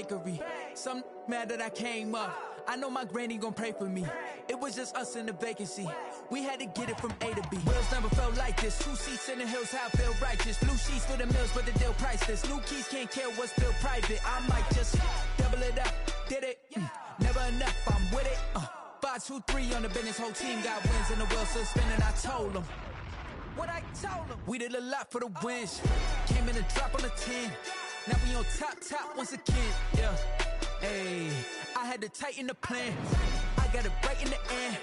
bakery. Some mad that I came up. I know my granny gon' pray for me. It was just us in the vacancy. We had to get it from A to B. Wheels never felt like this. 2 seats in the hills, how I feel righteous. Blue sheets for the mills, but the deal priceless. New keys can't care what's still private. I might just double it up. Did it? Never enough, I'm with it. 5, 2, 3 on the business. Whole team got wins and the wheels still spinning. I told them what I told them. We did a lot for the wins. Came in a drop on the 10. Now we on top once again. Yeah. Hey, I had to tighten the plan. I got it right in the end.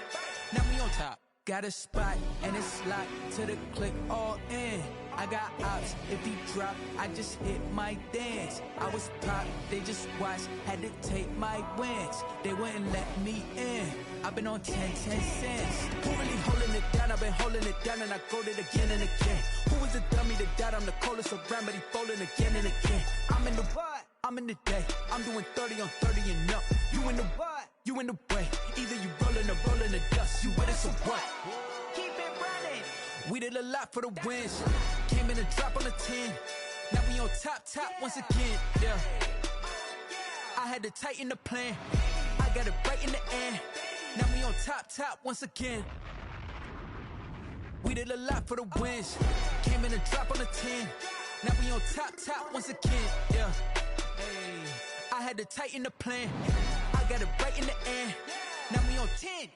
Now we on top. Got a spot and it's locked to the click all in. I got ops, if he drop, I just hit my dance. I was pop, they just watched, had to take my wins. They wouldn't let me in. I've been on 10 cents. Who really holding it down? I've been holding it down and I go it again and again. Who is the dummy that doubt I'm the coldest around, but he folding again and again. I'm in the what? I'm in the day. I'm doing 30 on 30 and up. You in the what? You in the way. Either you rolling the dust. You with us or what? Keep it running. We did a lot for the wins. Came in a drop on the 10. Now we on top once again. Yeah. I had to tighten the plan. I got it right in the end. Now we on top once again. We did a lot for the wins. Came in a drop on the 10. Now we on top once again. Yeah. Hey, I had to tighten the plan. I got it right in the end. Now we on 10.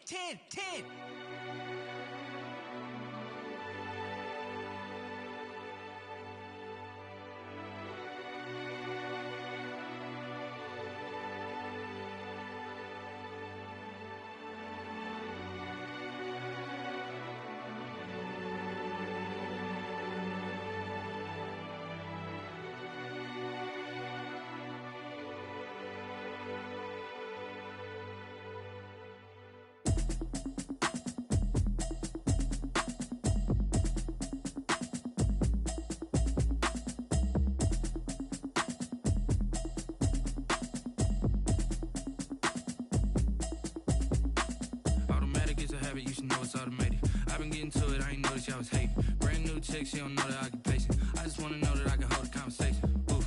You should know it's automated. I've been getting to it, I ain't noticed y'all was hating. Brand new chick, she don't know the occupation. I just wanna know that I can hold a conversation. Oof,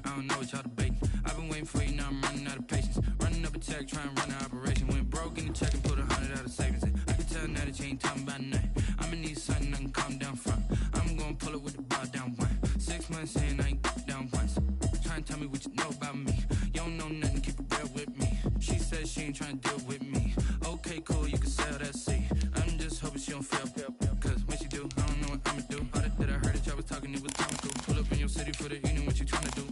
I don't know what y'all debating. I've been waiting for you, now I'm running out of patience. Running up a check, trying to run an operation. Went broke in the check and put 100 out of savings in. I can tell now that you ain't talking about nothing. I'ma need something I can calm down from. I'm gonna pull it with the bar down one. 6 months in, I ain't down once. Trying to tell me what you know about me. You don't know nothing, keep it real with me. She says she ain't trying to deal with me. Okay, cool, you can sell that seat. I'm just hoping she don't fail. Cause when she do, I don't know what I'ma do. All that I heard that y'all was talking, it was comical. Pull up in your city for the evening, what you tryna do?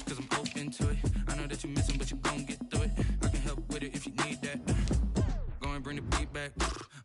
Cause I'm open to it. I know that you missing, but you gon' get through it. I can help with it if you need that. Go and bring the beat back.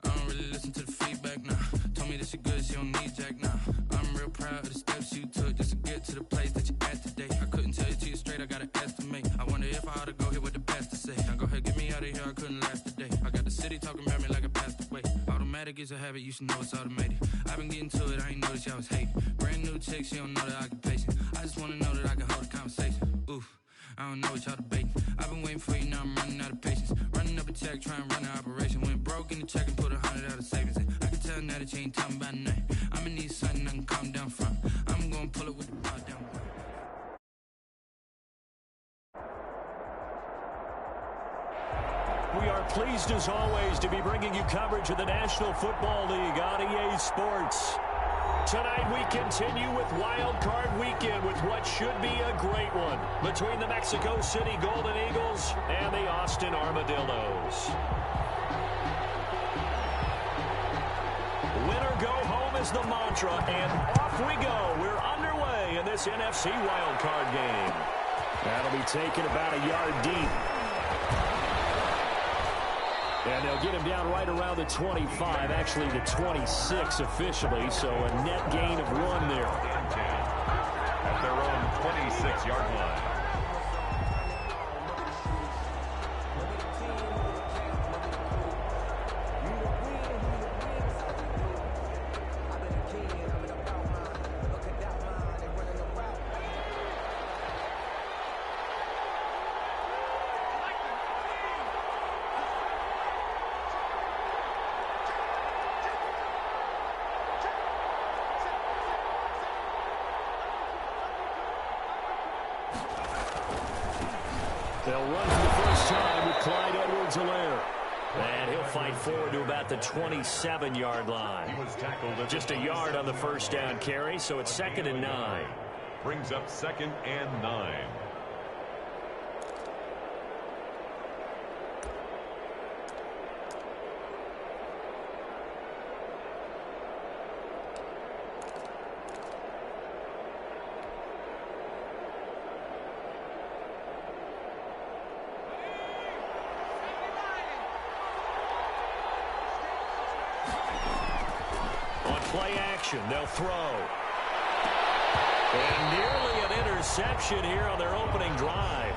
I don't really listen to the feedback, nah. Told me that she good, she don't need jack, nah. I'm real proud of the steps you took just to get to the place that you at today. I couldn't tell you to you straight, I gotta estimate. I wonder if I ought to go here with the best to say. Now go ahead, get me out of here, I couldn't last today. I got the city talking about me like I passed away. Automatic is a habit, you should know it's automated. I've been getting to it, I ain't noticed y'all was hating. Brand new chick, she don't know the occupation. I just wanna know that I can hold a conversation. Oof, I don't know what y'all debating. I've been waiting for you, now I'm running out of patience. Running up a check, trying to run an operation. Went broke in the check and put 100 out of savings in. I can tell now that you ain't talking about nothing. I'ma need something I can calm down from. I'm gonna pull it with the bar down. We are pleased, as always, to be bringing you coverage of the National Football League on EA Sports. Tonight we continue with Wild Card Weekend with what should be a great one between the Mexico City Golden Eagles and the Austin Armadillos. Win or go home is the mantra, and off we go. We're underway in this NFC Wild Card game. That'll be taken about a yard deep. And they'll get him down right around the 25, actually the 26 officially, so a net gain of 1 there. At their own 26-yard line. They'll run for the first time with Clyde Edwards-Helaire. And he'll fight forward to about the 27-yard line. He was tackled at just a yard on the first down carry, so it's 2nd and 9. Brings up 2nd and 9. Play action, they'll throw. And nearly an interception here on their opening drive.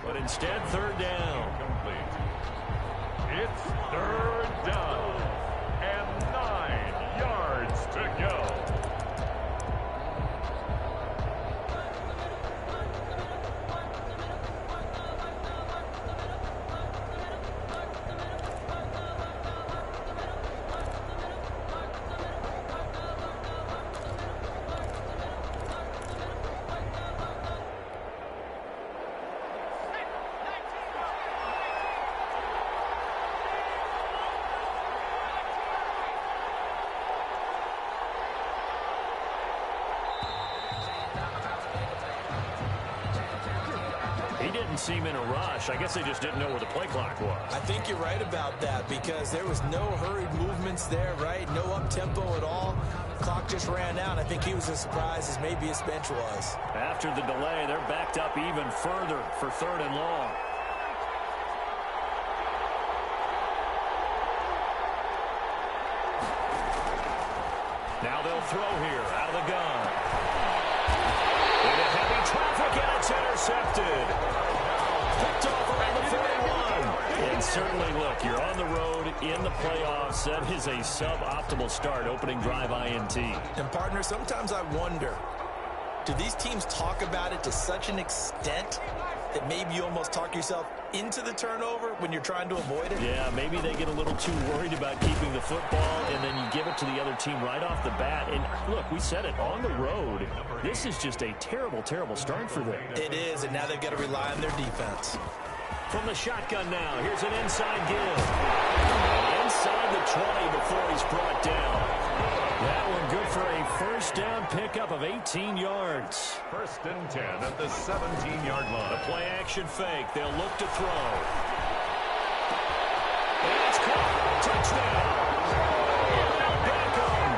But instead, 3rd down. Complete. It's 3rd down and 9 yards to go. He didn't seem in a rush. I guess they just didn't know where the play clock was. I think you're right about that because there was no hurried movements there, right? No up-tempo at all. Clock just ran out. I think he was as surprised as maybe his bench was. After the delay, they're backed up even further for 3rd and long. Now they'll throw here out of the gun. Into heavy traffic, and it's intercepted. Picked off around the 41. And certainly, look, you're on the road in the playoffs. That is a suboptimal start, opening drive INT. And, partner, sometimes I wonder, do these teams talk about it to such an extent that maybe you almost talk yourself into the turnover when you're trying to avoid it? Yeah, maybe they get a little too worried about keeping the football, and then you give it to the other team right off the bat. And, look, we said it, on the road, this is just a terrible, terrible start for them. It is, and now they've got to rely on their defense. From the shotgun now, here's an inside give. Inside the 20 before he's brought down. That one good for a first down pickup of 18 yards. 1st and 10 at the 17-yard line. The play action fake. They'll look to throw. And it's caught. Touchdown. Beckham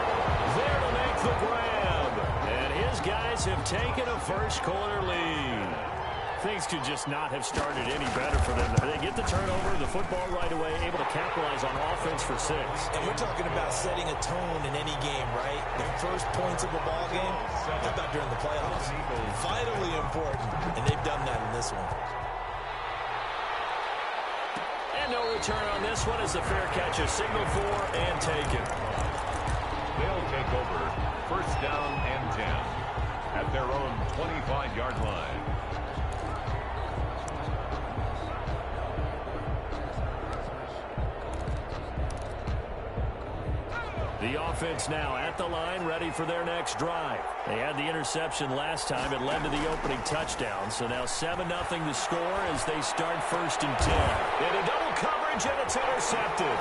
there to make the grab. And his guys have taken a first quarter lead. Things could just not have started any better for them. They get the turnover, the football right away, able to capitalize on offense for 6. And we're talking about setting a tone in any game, right? The first points of a ball game, how about during the playoffs? Vitally important, and they've done that in this one. And no return on this one as the fair catch is signaled for and taken. They'll take over 1st down and 10 at their own 25-yard line. The offense now at the line, ready for their next drive. They had the interception last time. It led to the opening touchdown. So now 7-0 to score as they start 1st and 10. Into double coverage, and it's intercepted.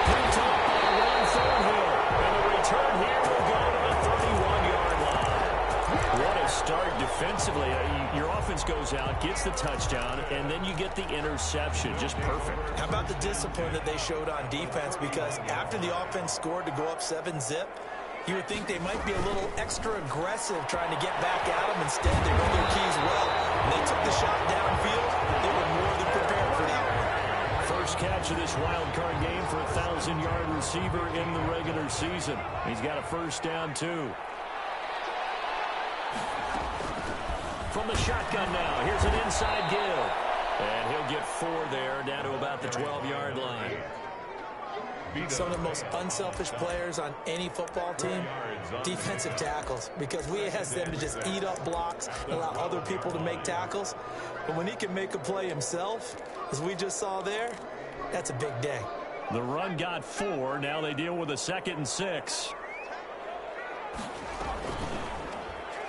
Picked up by Ron Thornhill. And the return here will go to the 31-yard line. What a start defensively. Your offense goes out, gets the touchdown, and then you get the interception. Just perfect. How about the discipline that they showed on defense? Because after the offense scored to go up 7-zip, you would think they might be a little extra aggressive trying to get back at them. Instead, they run their keys well. When they took the shot downfield, they were more than prepared for that one. First catch of this wild card game for a 1,000-yard receiver in the regular season. He's got a first down, too. From the shotgun now, here's an inside give. And he'll get 4 there, down to about the 12-yard line. Some of the most unselfish players on any football team, defensive tackles, because we ask them to just eat up blocks and allow other people to make tackles. But when he can make a play himself, as we just saw there, that's a big day. The run got 4. Now they deal with a 2nd and 6.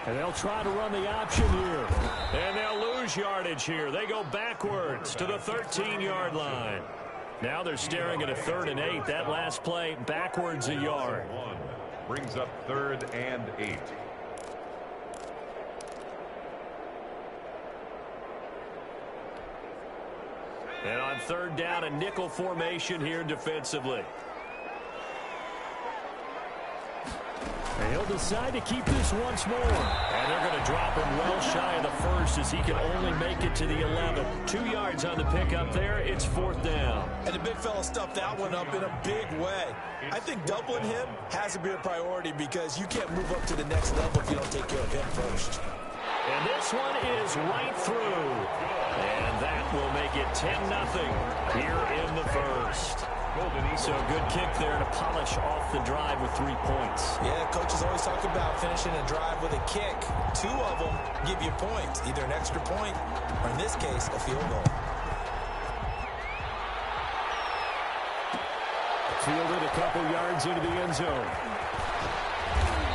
And they'll try to run the option here. And they'll lose yardage here. They go backwards to the 13-yard line. Now they're staring at a 3rd and 8. That last play backwards a yard. Brings up 3rd and 8. And on 3rd down, a nickel formation here defensively. And he'll decide to keep this once more. And they're going to drop him well shy of the 1st as he can only make it to the 11. 2 yards on the pickup there. It's 4th down. And the big fella stuffed that one up in a big way. I think doubling him has to be a priority because you can't move up to the next level if you don't take care of him first. And this one is right through. And that will make it 10-0 here in the 1st. So good kick there to polish off the drive with 3 points. Yeah, coaches always talk about finishing a drive with a kick. 2 of them give you points, either an extra point or, in this case, a field goal. Fielded a couple yards into the end zone.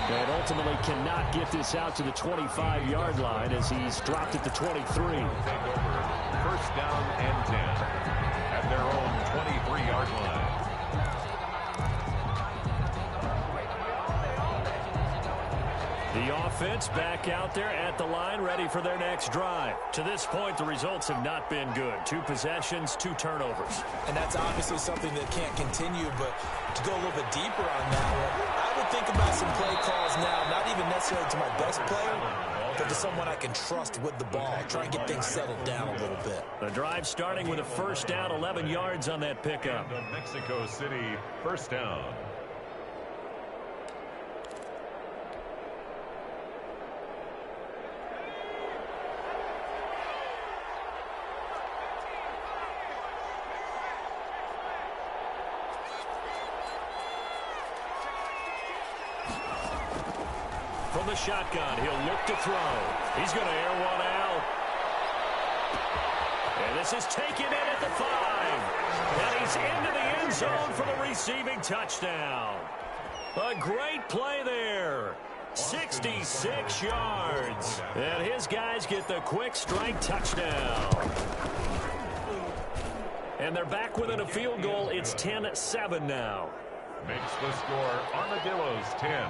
And ultimately cannot get this out to the 25-yard line as he's dropped at the 23. 1st down and 10 at their own 23-yard line. The offense back out there at the line, ready for their next drive. To this point, the results have not been good. 2 possessions, 2 turnovers. And that's obviously something that can't continue, but to go a little bit deeper on that one, I would think about some play calls now, not even necessarily to my best player, but to someone I can trust with the ball. Try and get things settled down a little bit. The drive starting with a 1st down, 11 yards on that pickup. Mexico City, 1st down. From the shotgun, he'll look to throw. He's going to air one out. And this is taken in at the 5. And he's into the end zone for the receiving touchdown. A great play there. 66 yards. And his guys get the quick strike touchdown. And they're back within a field goal. It's 10-7 now. Makes the score Armadillos 10.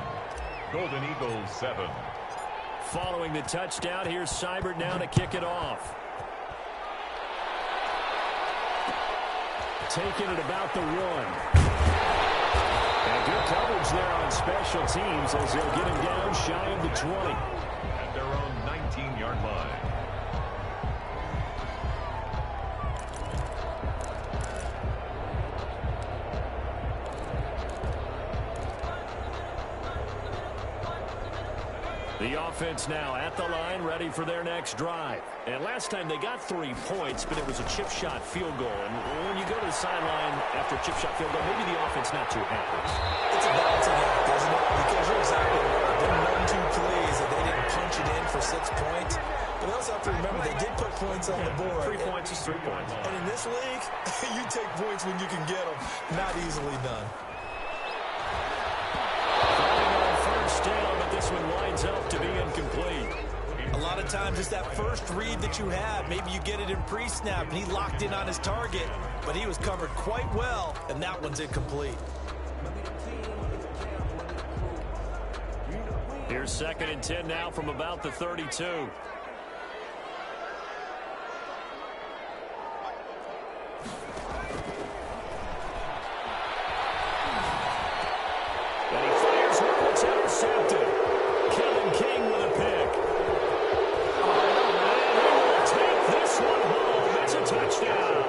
Golden Eagles 7. Following the touchdown, here's Seibert now to kick it off. Taking it about the 1. And good coverage there on special teams as they'll get him down shy of the 20. At their own 19-yard line. The offense now at the line, ready for their next drive. And last time they got 3 points, but it was a chip shot field goal. And when you go to the sideline after a chip shot field goal, maybe the offense not too happy. It's a balancing act, isn't it? Because you're exactly right. They're 1-2 plays that they didn't punch it in for 6 points. But they also have to remember they did put points on the board. 3 points is 3 points. And in this league, you take points when you can get them. Not easily done. First down, but this one winds up to be incomplete. A lot of times it's that first read that you have. Maybe you get it in pre-snap, and he locked in on his target, but he was covered quite well, and that one's incomplete. Here's 2nd and 10 now from about the 32. Intercepted. Kevin King with a pick. And he will take this one home. It's a touchdown.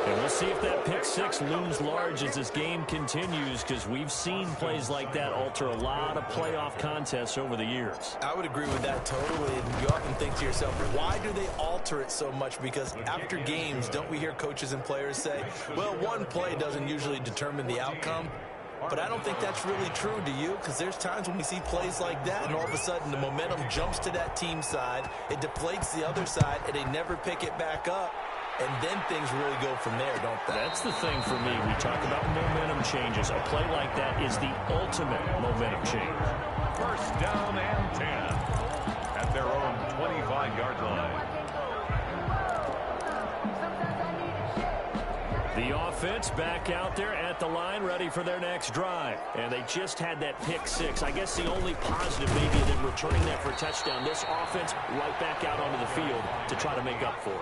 And we'll see if that pick 6 looms large as this game continues because we've seen plays like that alter a lot of playoff contests over the years. I would agree with that totally. And you often think to yourself, why do they alter it so much? Because after games, don't we hear coaches and players say, well, one play doesn't usually determine the outcome? But I don't think that's really true, do you? Because there's times when we see plays like that, and all of a sudden the momentum jumps to that team side, it deflates the other side, and they never pick it back up. And then things really go from there, don't they? That's the thing for me. We talk about momentum changes. A play like that is the ultimate momentum change. First down and 10 at their own 25-yard line. The offense back out there at the line, ready for their next drive. And they just had that pick 6. I guess the only positive maybe of them returning that for a touchdown. This offense right back out onto the field to try to make up for it.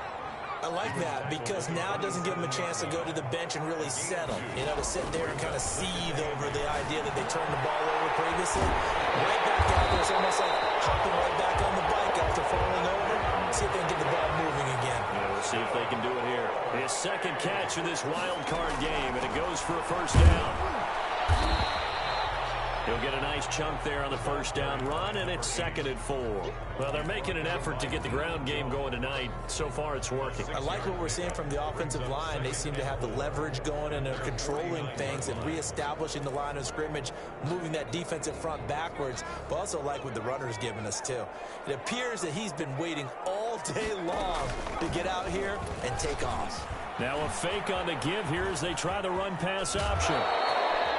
I like that because now it doesn't give them a chance to go to the bench and really settle. You know, to sit there and kind of seethe over the idea that they turned the ball over previously. Right back out there, it's almost like hopping right back on the bike after falling over. See if they can get the ball moving again. Yeah, we'll see if they can do it here. His second catch of this wild card game, and it goes for a first down. He'll get a nice chunk there on the first down run, and it's 2nd and 4. Well, they're making an effort to get the ground game going tonight. So far, it's working. I like what we're seeing from the offensive line. They seem to have the leverage going, and they're controlling things and reestablishing the line of scrimmage, moving that defensive front backwards. But also like what the runner's giving us, too. It appears that he's been waiting all day long to get out here and take off. Now a fake on the give here as they try the run-pass option.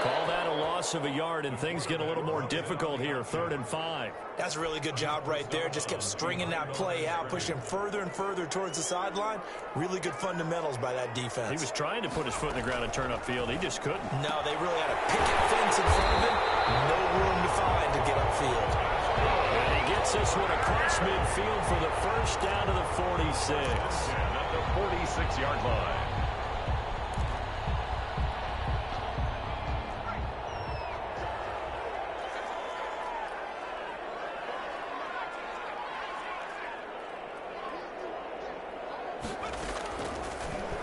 Call that a loss of a yard, and things get a little more difficult here, 3rd and 5. That's a really good job right there. Just kept stringing that play out, pushing further and further towards the sideline. Really good fundamentals by that defense. He was trying to put his foot in the ground and turn upfield. He just couldn't. No, they really had a picket fence in front of him. No room to find to get upfield. And he gets this one across midfield for the first down to the 46. At the 46-yard line.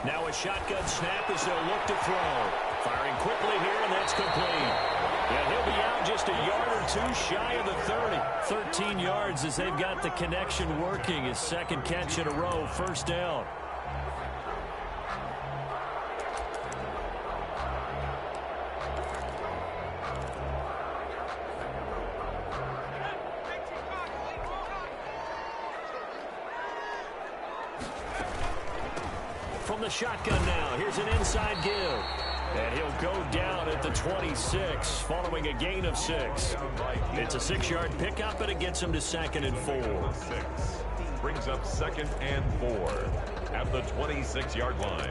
Now a shotgun snap as they'll look to throw. Firing quickly here, and that's complete. Yeah, he'll be out just a yard or two shy of the 30. 13 yards as they've got the connection working. His second catch in a row, first down. From the shotgun now, here's an inside give. And he'll go down at the 26 following a gain of 6. It's a 6-yard pickup, and it gets him to 2nd and 4. 6 brings up 2nd and 4 at the 26-yard line.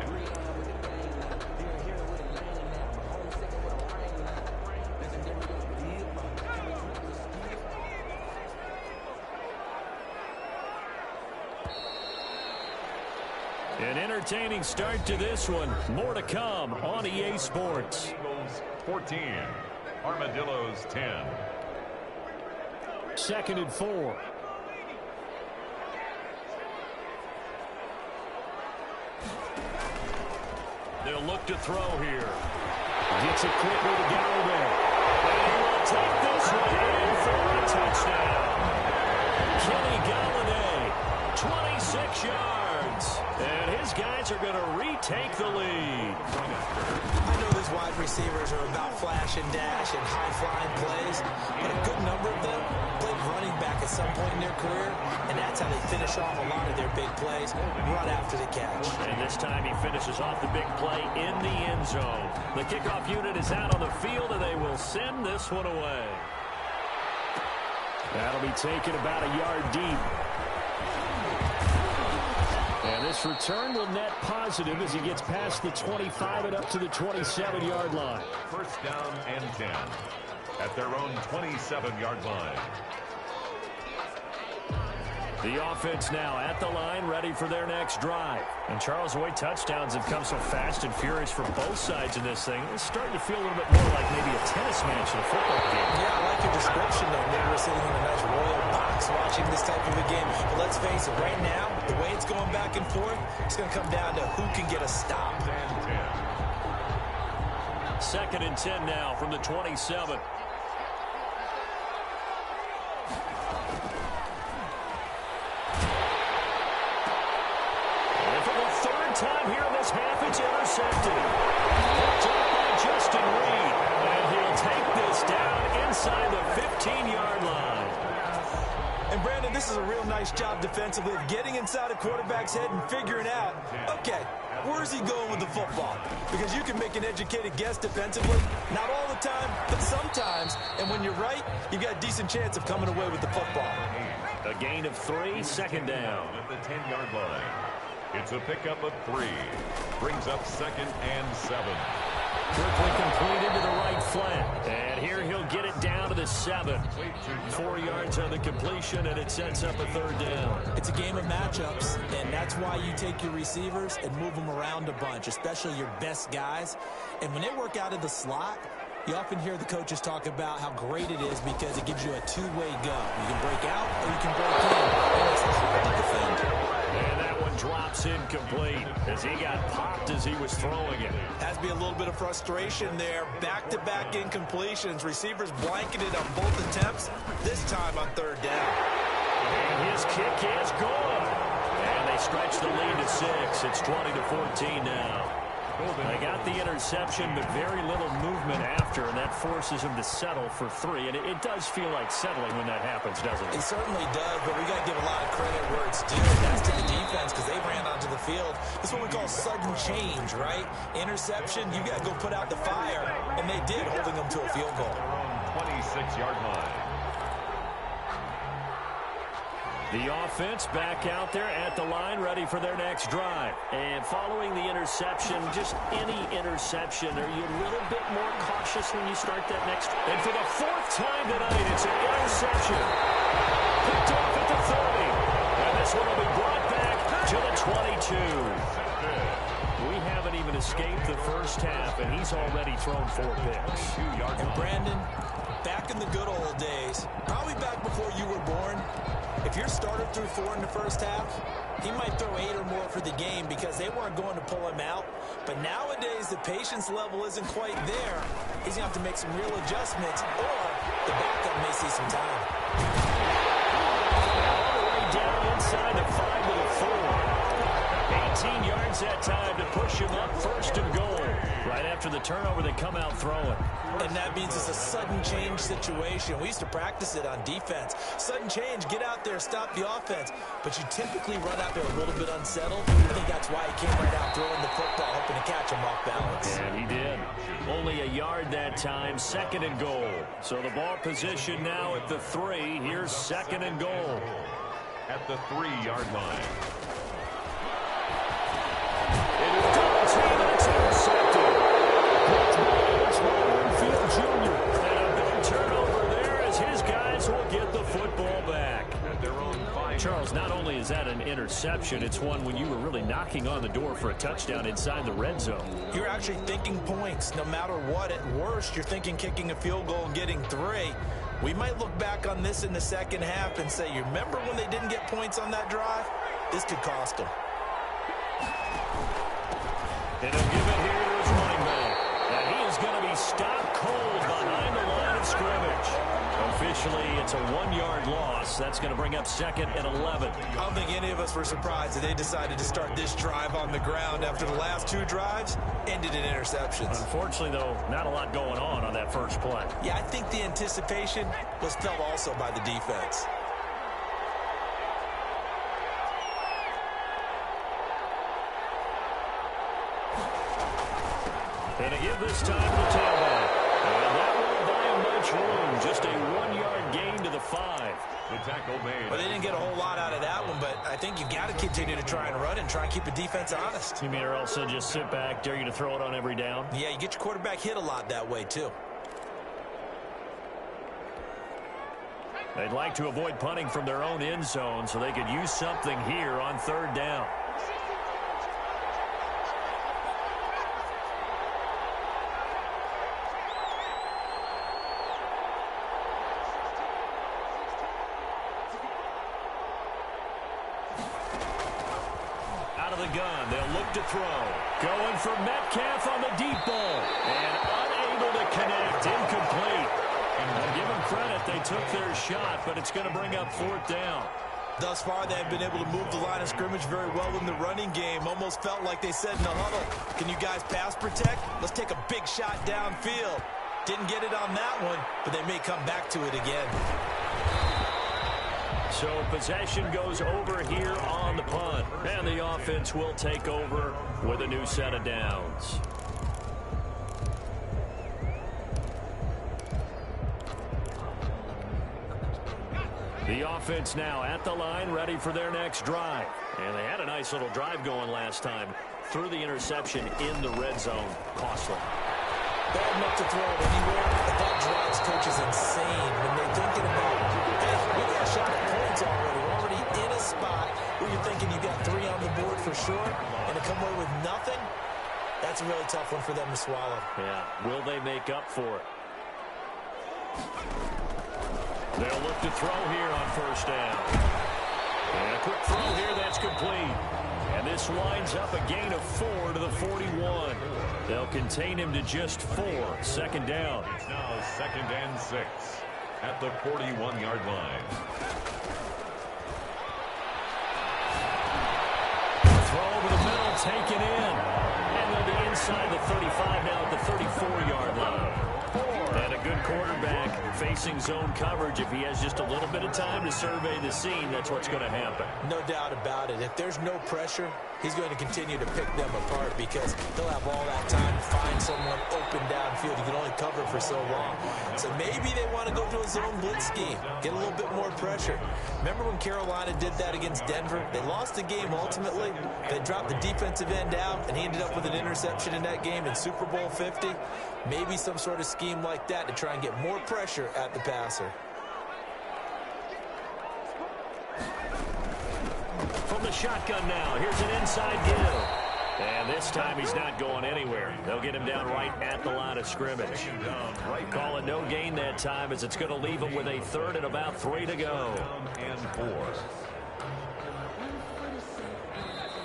An entertaining start to this one. More to come on EA Sports. Eagles 14, Armadillos 10. 2nd and 4. They'll look to throw here. Gets it quickly to Galloway. And he will take this one in for a touchdown. Kenny Galladay, 26 yards. And his guys are going to retake the lead. I know these wide receivers are about flash and dash and high-flying plays, but a good number of them played running back at some point in their career, and that's how they finish off a lot of their big plays, run after the catch. And this time he finishes off the big play in the end zone. The kickoff unit is out on the field, and they will send this one away. That'll be taken about a yard deep. And this return will net positive as he gets past the 25 and up to the 27-yard line. First down and 10 at their own 27-yard line. The offense now at the line, ready for their next drive. And Charles, the way touchdowns have come so fast and furious for both sides in this thing, it's starting to feel a little bit more like maybe a tennis match in a football game. Yeah, I like your description there. Maybe we're sitting in a nice royal box watching this type of a game. But let's face it, right now, the way it's going back and forth, it's going to come down to who can get a stop. 2nd and 10 now from the 27. And for the 3rd time here in this half, it's intercepted. Picked up by Justin Reed. And he'll take this down inside the 15-yard line. And, Brandon, this is a real nice job defensively of getting inside a quarterback's head and figuring out, okay, where's he going with the football? Because you can make an educated guess defensively. Not all the time, but sometimes. And when you're right, you've got a decent chance of coming away with the football. A gain of 3, 2nd down. At the 10-yard line. It's a pickup of 3. Brings up 2nd and 7. Quickly completed to the right flat. And here he'll get it down to the 7. 4 yards on the completion, and it sets up a 3rd down. It's a game of matchups, and that's why you take your receivers and move them around a bunch, especially your best guys. And when they work out of the slot, you often hear the coaches talk about how great it is because it gives you a two-way go. You can break out or you can break in, and it's hard to defend. And that one drops incomplete as he got popped as he was throwing it. Has to be a little bit of frustration there. Back-to-back incompletions. Receivers blanketed on both attempts, this time on 3rd down. And his kick is good. And they stretch the lead to 6. It's 20-14 now. They got the interception, but very little movement after, and that forces him to settle for 3. And it does feel like settling when that happens, doesn't it? It certainly does, but we got to give a lot of credit where it's due. That's to the defense because they ran onto the field. This is what we call sudden change, right? Interception, you got to go put out the fire, and they did, holding them to a field goal. 26-yard line. The offense back out there at the line, ready for their next drive. And following the interception, just any interception, are you a little bit more cautious when you start that next? And for the 4th time tonight, it's an interception. Picked off at the 30. And this one will be brought back to the 22. We haven't even escaped the first half, and he's already thrown 4 picks. And Brandon, back in the good old days, probably back before you were born, if your starter threw 4 in the first half, he might throw 8 or more for the game because they weren't going to pull him out. But nowadays, the patience level isn't quite there. He's going to have to make some real adjustments, or the backup may see some time. All the way down inside the 5 to the 4. 18 yards that time to push him up 1st and goal. Right after the turnover, they come out throwing. And that means it's a sudden change situation. We used to practice it on defense. Sudden change, get out there, stop the offense. But you typically run out there a little bit unsettled. I think that's why he came right out throwing the football, hoping to catch him off balance. And he did. Only a yard that time, 2nd and goal. So the ball position now at the 3. Here's 2nd and goal. At the 3-yard line. It is double team, and it's intercepted. Jr. And a big turnover there as his guys will get the football back. At their own 5. Charles, not only is that an interception, it's one when you were really knocking on the door for a touchdown inside the red zone. You're actually thinking points no matter what. At worst, you're thinking kicking a field goal and getting 3. We might look back on this in the 2nd half and say, you remember when they didn't get points on that drive? This could cost them. And he'll give it here to his running back. And he is going to be stopped cold behind the line of scrimmage. Officially, it's a 1-yard loss. That's going to bring up 2nd and 11. I don't think any of us were surprised that they decided to start this drive on the ground after the last 2 drives ended in interceptions. Unfortunately, though, not a lot going on that first play. Yeah, I think the anticipation was felt also by the defense. And a give this time to the tailback. And that won't buy him much room. Just a 1-yard gain to the 5. The tackle made. Well, they didn't get a whole lot out of that one, but I think you've got to continue to try and run and try and keep the defense honest. You mean or else just sit back, dare you to throw it on every down? Yeah, you get your quarterback hit a lot that way, too. They'd like to avoid punting from their own end zone so they could use something here on 3rd down. Out of the gun, they'll look to throw. Going for Metcalf on the deep ball. And Unable to connect. Incomplete. And give them credit. They took their shot, but it's going to bring up fourth down. Thus far, they've been able to move the line of scrimmage very well in the running game. Almost felt like they said in the huddle, can you guys pass protect? Let's take a big shot downfield. Didn't get it on that one, but they may come back to it again. So possession goes over here on the punt. And the offense will take over with a new set of downs. The offense now at the line, ready for their next drive. And they had a nice little drive going last time. Threw the interception in the red zone. Costly. Bad enough to throw it anywhere, but that drives coaches insane when they're thinking about, hey, we got a shot at points already. We're already in a spot where you're thinking you got 3 on the board for sure, and to come away with nothing, that's a really tough one for them to swallow. Yeah, will they make up for it? They'll look to throw here on first down. And a quick throw here, that's complete. And this winds up a gain of 4 to the 41. They'll contain him to just 4. Second down. It's now 2nd and 6 at the 41-yard line. Throw over the middle, taken in. And they'll be inside the 35 now at the 34-yard line. And a good quarterback facing zone coverage. If he has just a little bit of time to survey the scene, that's what's going to happen. No doubt about it. If there's no pressure, he's going to continue to pick them apart because he'll have all that time to find someone open downfield. He can only cover for so long. So maybe they want to go to a zone blitz scheme, get a little bit more pressure. Remember when Carolina did that against Denver? They lost the game ultimately. They dropped the defensive end out, and he ended up with an interception in that game in Super Bowl 50. Maybe some sort of scheme like that to try and get more pressure at the passer. From the shotgun now, here's an inside give. And this time he's not going anywhere. They'll get him down right at the line of scrimmage. Call it no gain that time as it's going to leave him with a 3rd and about 3 to go. And 4.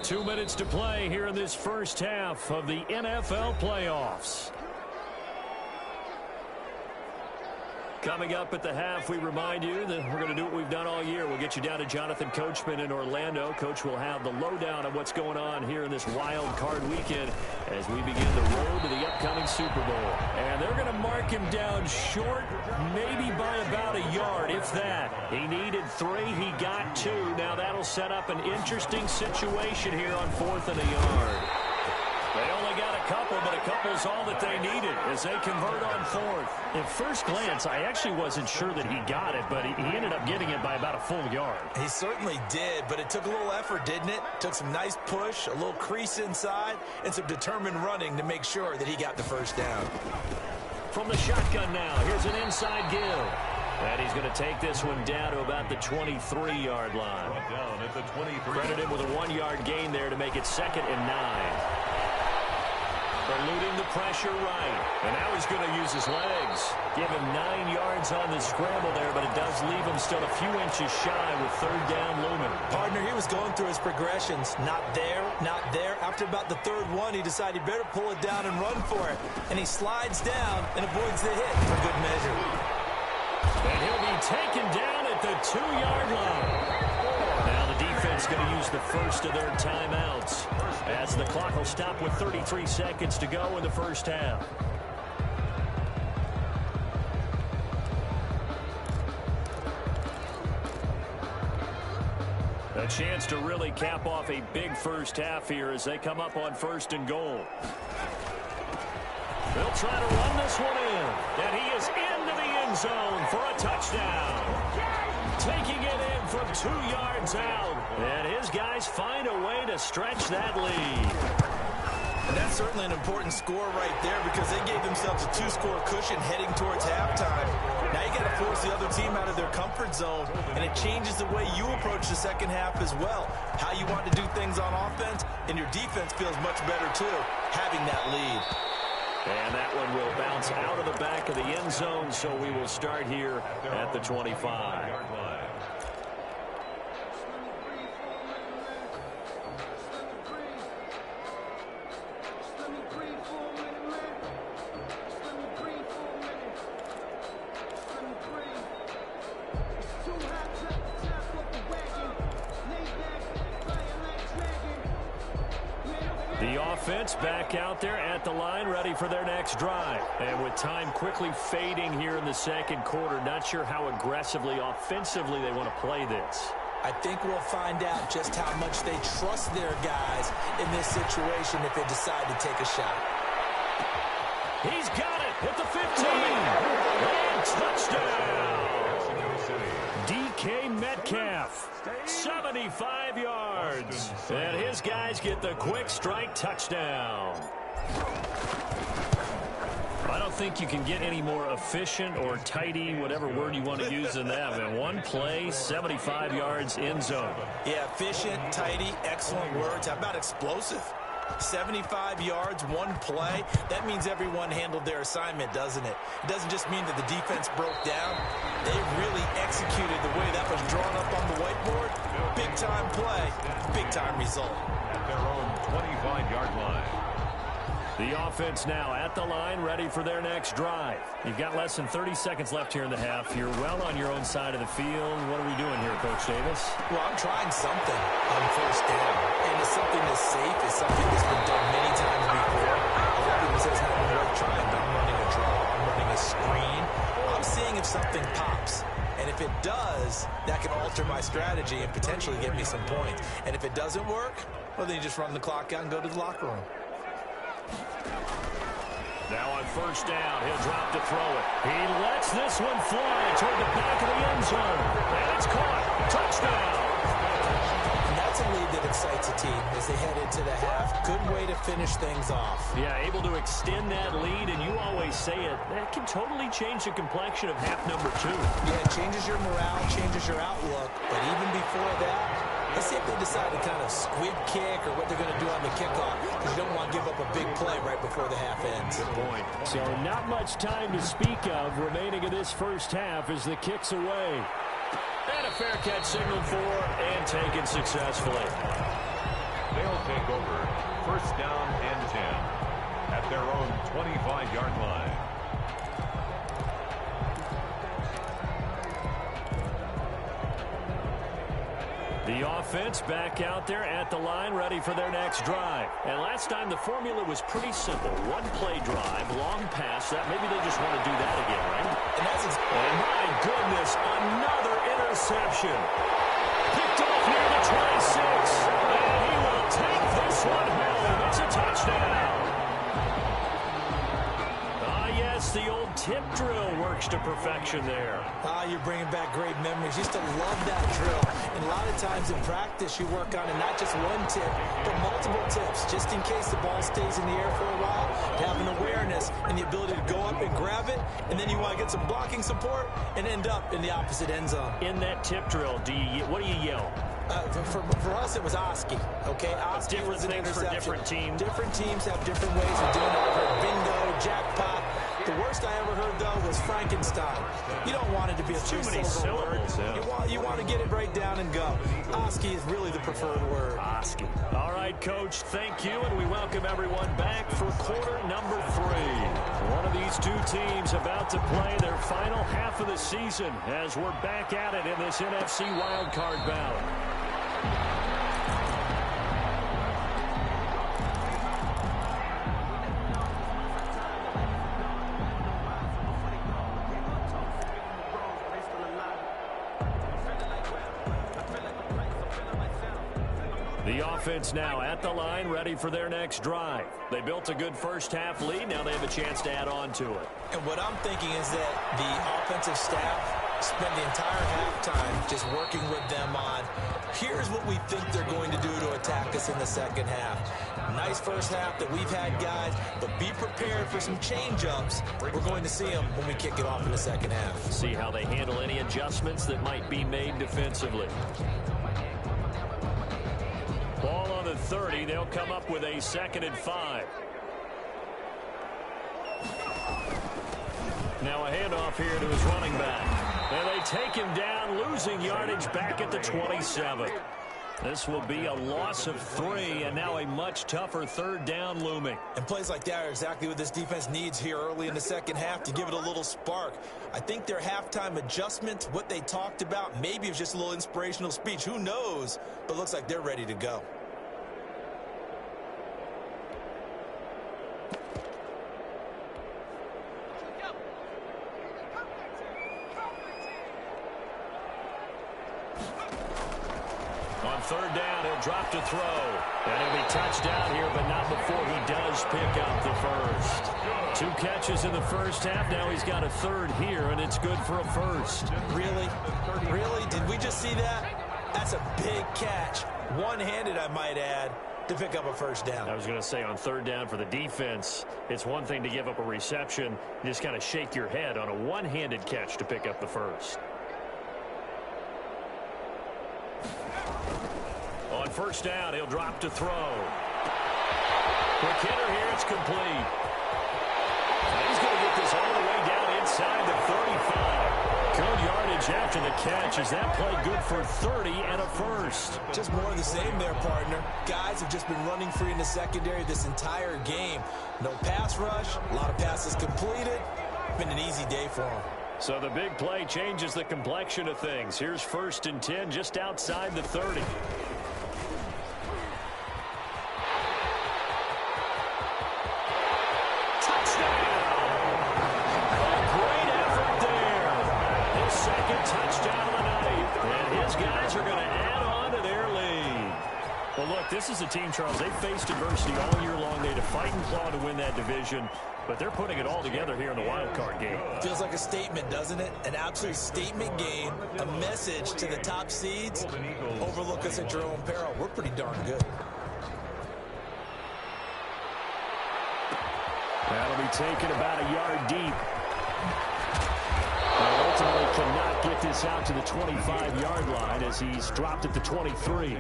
2 minutes to play here in this first half of the NFL playoffs. Coming up at the half, we remind you that we're going to do what we've done all year. We'll get you down to Jonathan Coachman in Orlando. Coach will have the lowdown of what's going on here in this wild card weekend as we begin the road to the upcoming Super Bowl. And they're going to mark him down short, maybe by about a yard, if that. He needed 3. He got 2. Now that'll set up an interesting situation here on 4th and a yard. They only got a couple, but a couple's all that they needed as they convert on 4th. At first glance, I actually wasn't sure that he got it, but he ended up getting it by about a full yard. He certainly did, but it took a little effort, didn't it? Took some nice push, a little crease inside, and some determined running to make sure that he got the first down. From the shotgun now, here's an inside give. And he's going to take this one down to about the 23-yard line. Down at the 23. Credited with a 1-yard gain there to make it 2nd and 9. Eluding the pressure right. And now he's going to use his legs. Give him 9 yards on the scramble there, but it does leave him still a few inches shy with 3rd down looming. Partner, he was going through his progressions. Not there, not there. After about the 3rd one, he decided he better pull it down and run for it. And he slides down and avoids the hit for good measure. And he'll be taken down at the 2-yard line. Now the defense going to use the first of their timeouts as the clock will stop with 33 seconds to go in the first half. A chance to really cap off a big first half here as they come up on 1st and goal. They'll try to run this one in. And he is into the end zone for a touchdown. Taking it in from 2 yards out. And his guys find a way to stretch that lead. And that's certainly an important score right there because they gave themselves a 2-score cushion heading towards halftime. Now you got to force the other team out of their comfort zone, and it changes the way you approach the second half as well. How you want to do things on offense, and your defense feels much better too, having that lead. And that one will bounce out of the back of the end zone, so we will start here at the 25. The offense back out there at the line, ready for their next drive. And with time quickly fading here in the second quarter, not sure how aggressively, offensively they want to play this. I think we'll find out just how much they trust their guys in this situation if they decide to take a shot. He's got it at the 15. And touchdown. DK Metcalf, 75 yards. And his guys get the quick strike touchdown. I don't think you can get any more efficient or tidy, whatever word you want to use in that. In one play, 75 yards end zone. Yeah, efficient, tidy, excellent words. How about explosive? 75 yards, one play. That means everyone handled their assignment, doesn't it? It doesn't just mean that the defense broke down. They really executed the way that was drawn up on the whiteboard. Big-time play, big-time result. At their own 25-yard line. The offense now at the line, ready for their next drive. You've got less than 30 seconds left here in the half. You're well on your own side of the field. What are we doing here, Coach Davis? Well, I'm trying something on first down. And it's something that's safe. It's something that's been done many times before. A lot of people say it's not even worth trying, but I'm running a draw. I'm running a screen. I'm seeing if something pops. And if it does, that can alter my strategy and potentially get me some points. And if it doesn't work, well, then you just run the clock out and go to the locker room. Now on first down, he'll drop to throw it. He lets this one fly toward the back of the end zone. And it's caught. Touchdown. And that's a lead that excites a team as they head into the half. Good way to finish things off. Yeah, able to extend that lead, and you always say it, that can totally change the complexion of half number 2. Yeah, it changes your morale, changes your outlook. But even before that, let's see if they decide to kind of squib kick or what they're going to do on the kickoff, because you don't want to give up a big play right before the half ends. Good point. So not much time to speak of remaining in this first half as the kick's away. And a fair catch signaled for and taken successfully. They'll take over first down and 10 at their own 25-yard line. The offense back out there at the line, ready for their next drive. And last time the formula was pretty simple. One play drive, long pass. That maybe they just want to do that again, right? And my goodness, another interception. Picked off near the 26. And he will take this one home. It's a touchdown. Yes, the old tip drill works to perfection there. You're bringing back great memories. Used to love that drill. And a lot of times in practice, you work on it, not just one tip, but multiple tips, just in case the ball stays in the air for a while. To have an awareness and the ability to go up and grab it, and then you want to get some blocking support and end up in the opposite end zone. In that tip drill, what do you yell? For us, it was Oski. Okay, Oski was an interception. For different teams. Different teams have different ways of doing it. I've heard bingo, jackpot. The worst I ever heard, though, was Frankenstein. You don't want it to be a too many syllables. Yeah. You want to get it right down and go. Oski is really the preferred word. Oski. All right, Coach, thank you, and we welcome everyone back for quarter number 3. One of these two teams about to play their final half of the season as we're back at it in this NFC wildcard bout. The offense now at the line, ready for their next drive. They built a good first half lead. Now they have a chance to add on to it. And what I'm thinking is that the offensive staff spent the entire halftime just working with them on, here's what we think they're going to do to attack us in the second half. Nice first half that we've had, guys, but be prepared for some change-ups. We're going to see them when we kick it off in the second half. See how they handle any adjustments that might be made defensively. Ball on the 30. They'll come up with a 2nd and 5. Now a handoff here to his running back. And they take him down, losing yardage back at the 27. This will be a loss of 3, and now a much tougher 3rd down looming. And plays like that are exactly what this defense needs here early in the second half to give it a little spark. I think their halftime adjustment, what they talked about, maybe it was just a little inspirational speech. Who knows? But it looks like they're ready to go. third down. He'll drop to throw. And he'll be touched down here, but not before he does pick up the first. 2 catches in the first half. Now he's got a third here, and it's good for a first. Really? Really? Did we just see that? That's a big catch. One-handed, I might add, to pick up a first down. I was going to say, on third down for the defense, it's one thing to give up a reception. You just kind of shake your head on a one-handed catch to pick up the first. On first down, he'll drop to throw. Quick hitter here, it's complete. And he's going to get this all the way down inside the 35. Good yardage after the catch. Is that play good for 30 and a first? Just more of the same there, partner. Guys have just been running free in the secondary this entire game. No pass rush, a lot of passes completed. Been an easy day for them. So the big play changes the complexion of things. Here's 1st and 10 just outside the 30. This is a team, Charles, they faced adversity all year long. They had to fight and claw to win that division, but they're putting it all together here in the wild card game. Feels like a statement, doesn't it? An absolute statement game, a message to the top seeds. Overlook us at your own peril. We're pretty darn good. That'll be taken about a yard deep. And ultimately cannot get this out to the 25-yard line as he's dropped at the 23.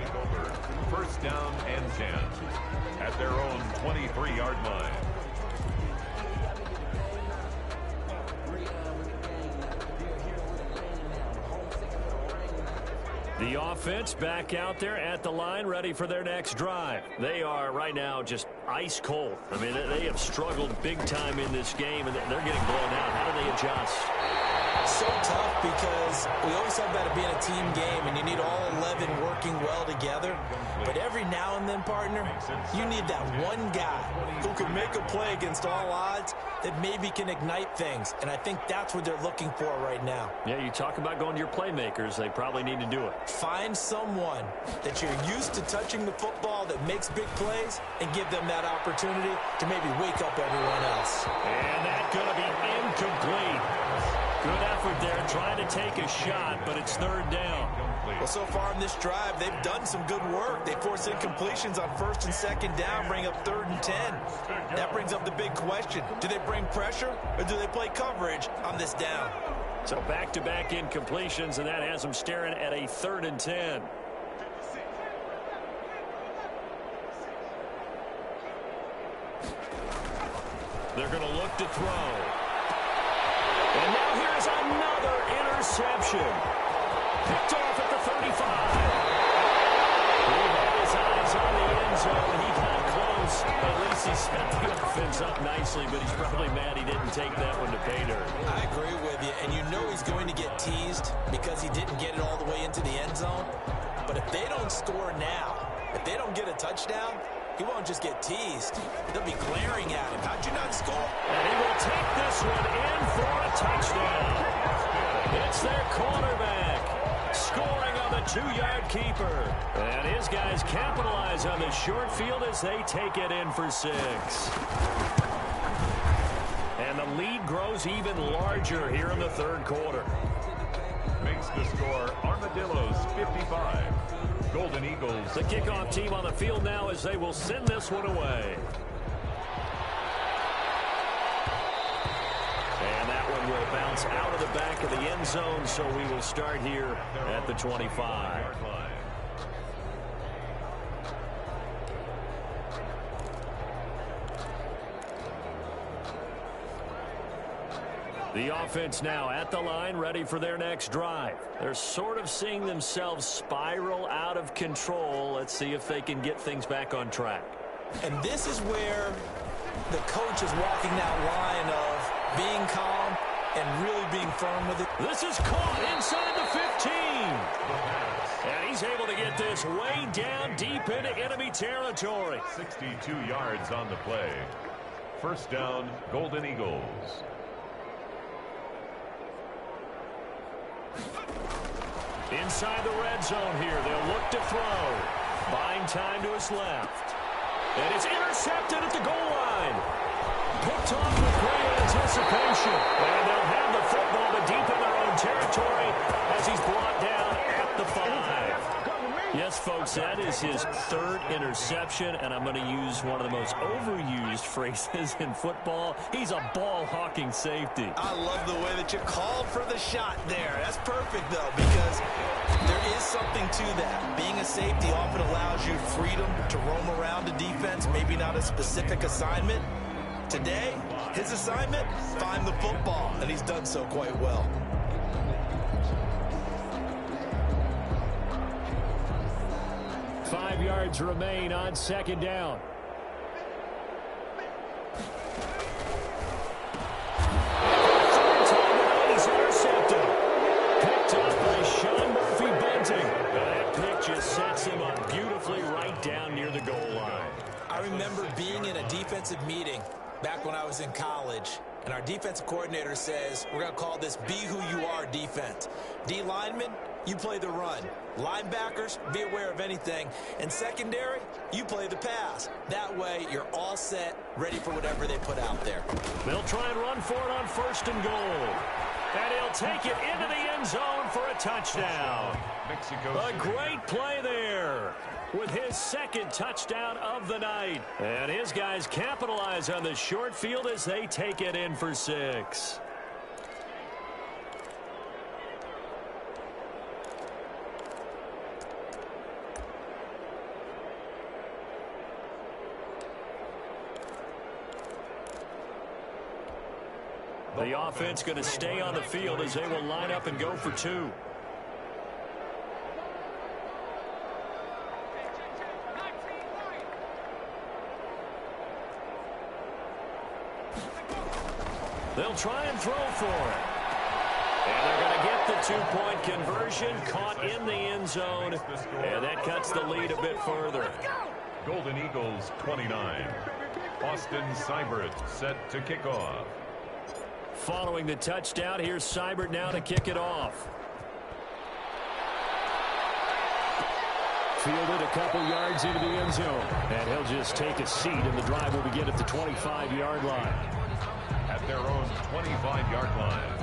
1st down and 10 at their own 23-yard line. The offense back out there at the line, ready for their next drive. They are right now just ice cold. I mean, they have struggled big time in this game, and they're getting blown out. How do they adjust? So tough because we always talk about it being a team game and you need all 11 working well together. But every now and then, partner, you need that one guy who can make a play against all odds that maybe can ignite things. And I think that's what they're looking for right now. Yeah, you talk about going to your playmakers. They probably need to do it. Find someone that you're used to touching the football that makes big plays and give them that opportunity to maybe wake up everyone else. And that's going to be incomplete. Good effort there, trying to take a shot, but it's third down. Well, so far in this drive, they've done some good work. They force incompletions on 1st and 2nd down, bring up 3rd and 10. That brings up the big question. Do they bring pressure or do they play coverage on this down? So back-to-back incompletions, and that has them staring at a 3rd and 10. They're going to look to throw. And now here's another interception. Picked off at the 35. He had his eyes on the end zone. He got close. At least he set the offense up nicely, but he's probably mad he didn't take that one to pay dirt. I agree with you, and you know he's going to get teased because he didn't get it all the way into the end zone. But if they don't score now, if they don't get a touchdown, he won't just get teased. They'll be glaring at him. How'd you not score? And he will take this one in for a touchdown. It's their quarterback scoring on the 2-yard keeper. And his guys capitalize on the short field as they take it in for 6. And the lead grows even larger here in the 3rd quarter. Makes the score Armadillos 55. Golden Eagles. The kickoff team on the field now as they will send this one away. And that one will bounce out of the back of the end zone, so we will start here at the 25. The offense now at the line, ready for their next drive. They're sort of seeing themselves spiral out of control. Let's see if they can get things back on track. And this is where the coach is walking that line of being calm and really being firm with it. This is caught inside the 15. And he's able to get this way down deep into enemy territory. 62 yards on the play. 1st down, Golden Eagles. Inside the red zone here. They'll look to throw. Buying time to his left. And it's intercepted at the goal line. Picked off with great anticipation. And they'll have the football but deep in their own territory as he's brought down at the 5. Yes, folks, that is his third interception, and I'm going to use one of the most overused phrases in football. He's a ball-hawking safety. I love the way that you called for the shot there. That's perfect, though, because there is something to that. Being a safety often allows you freedom to roam around a defense, maybe not a specific assignment. Today, his assignment, find the football, and he's done so quite well. Five yards remain on second down. He's intercepted. Picked up by Sean Murphy-Bunting. That pick just sets him up beautifully right down near the goal line. I remember being in a defensive meeting back when I was in college, and our defensive coordinator says, we're going to call this Be Who You Are defense. D linemen, you play the run. Linebackers, be aware of anything. And secondary, you play the pass. That way, you're all set, ready for whatever they put out there. They'll try and run for it on 1st and goal. And he'll take it into the end zone for a touchdown. A great play there with his second touchdown of the night. And his guys capitalize on the short field as they take it in for 6. The offense going to stay on the field as they will line up and go for 2. They'll try and throw for it. And they're going to get the 2-point conversion, caught in the end zone, and that cuts the lead a bit further. Golden Eagles 29. Austin Seibert set to kick off. Following the touchdown, here's Seibert now to kick it off. Fielded a couple yards into the end zone. And he'll just take a seat, and the drive will begin at the 25-yard line. At their own 25-yard line.